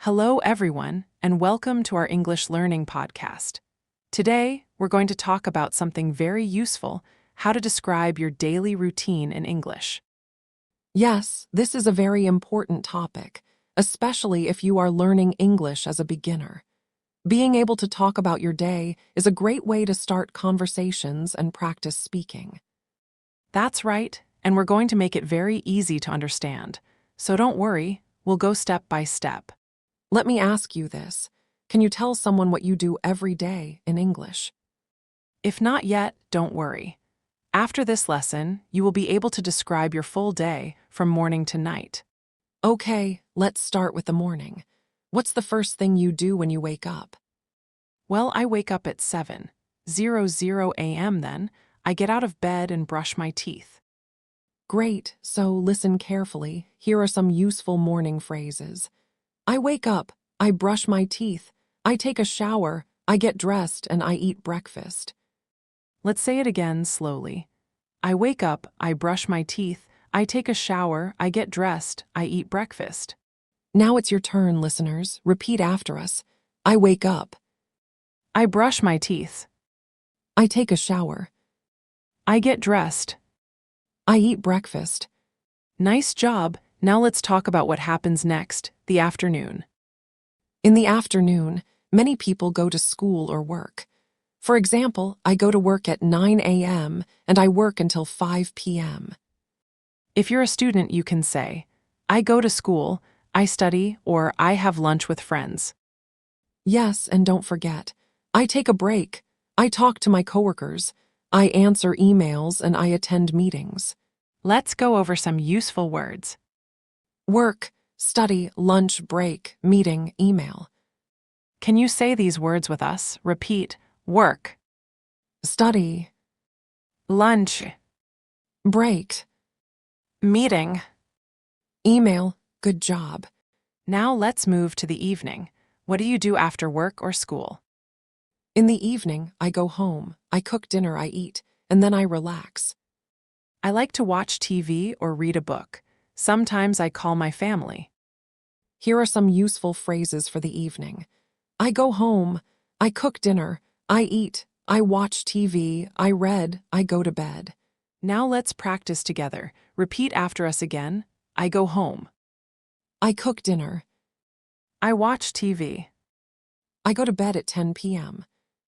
Hello, everyone, and welcome to our English Learning Podcast. Today, we're going to talk about something very useful: how to describe your daily routine in English. Yes, this is a very important topic, especially if you are learning English as a beginner. Being able to talk about your day is a great way to start conversations and practice speaking. That's right, and we're going to make it very easy to understand. So don't worry, we'll go step by step. Let me ask you this. Can you tell someone what you do every day in English? If not yet, don't worry. After this lesson, you will be able to describe your full day from morning to night. Okay, let's start with the morning. What's the first thing you do when you wake up? Well, I wake up at 7:00 a.m. Then I get out of bed and brush my teeth. Great, so listen carefully. Here are some useful morning phrases. I wake up, I brush my teeth, I take a shower, I get dressed, and I eat breakfast. Let's say it again slowly. I wake up, I brush my teeth, I take a shower, I get dressed, I eat breakfast. Now it's your turn, listeners. Repeat after us. I wake up. I brush my teeth. I take a shower. I get dressed. I eat breakfast. Nice job. Now let's talk about what happens next, the afternoon. In the afternoon, many people go to school or work. For example, I go to work at 9 a.m. and I work until 5 p.m. If you're a student, you can say, I go to school, I study, or I have lunch with friends. Yes, and don't forget, I take a break. I talk to my coworkers. I answer emails and I attend meetings. Let's go over some useful words. Work, study, lunch, break, meeting, email. Can you say these words with us? Repeat: work, Study, lunch, break, meeting. email. Good job. Now let's move to the evening. What do you do after work or school? In the evening, I go home, I cook dinner, I eat, and then I relax. I like to watch TV or read a book. Sometimes I call my family. Here are some useful phrases for the evening. I go home, I cook dinner, I eat, I watch TV, I read, I go to bed. Now let's practice together. Repeat after us again. I go home. I cook dinner. I watch TV. I go to bed at 10 p.m.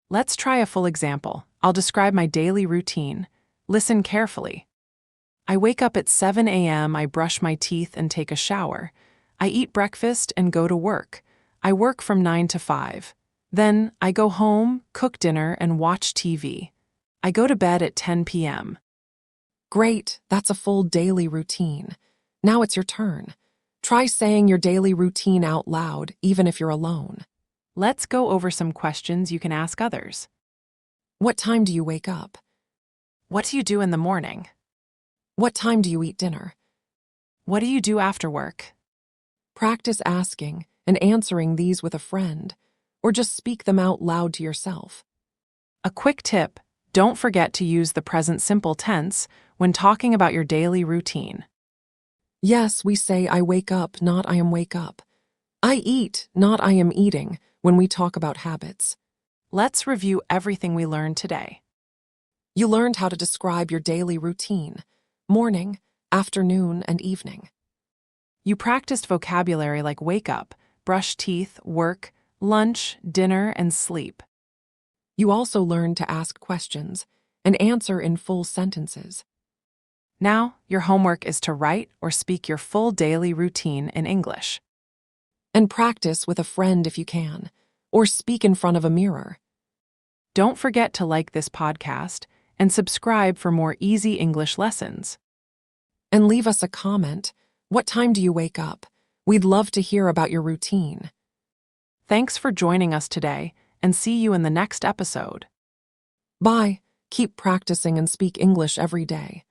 Let's try a full example. I'll describe my daily routine. Listen carefully. I wake up at 7 a.m., I brush my teeth and take a shower. I eat breakfast and go to work. I work from 9 to 5. Then I go home, cook dinner, and watch TV. I go to bed at 10 p.m. Great, that's a full daily routine. Now it's your turn. Try saying your daily routine out loud, even if you're alone. Let's go over some questions you can ask others. What time do you wake up? What do you do in the morning? What time do you eat dinner? What do you do after work? Practice asking and answering these with a friend, or just speak them out loud to yourself. A quick tip: don't forget to use the present simple tense when talking about your daily routine. Yes, we say I wake up, not I am wake up. I eat, not I am eating, when we talk about habits. Let's review everything we learned today. You learned how to describe your daily routine: morning, afternoon, and evening. You practiced vocabulary like wake up, brush teeth, work, lunch, dinner, and sleep. You also learned to ask questions and answer in full sentences. Now, your homework is to write or speak your full daily routine in English. And practice with a friend if you can, or speak in front of a mirror. Don't forget to like this podcast and subscribe for more easy English lessons. And leave us a comment. What time do you wake up? We'd love to hear about your routine. Thanks for joining us today, and see you in the next episode. Bye. Keep practicing and speak English every day.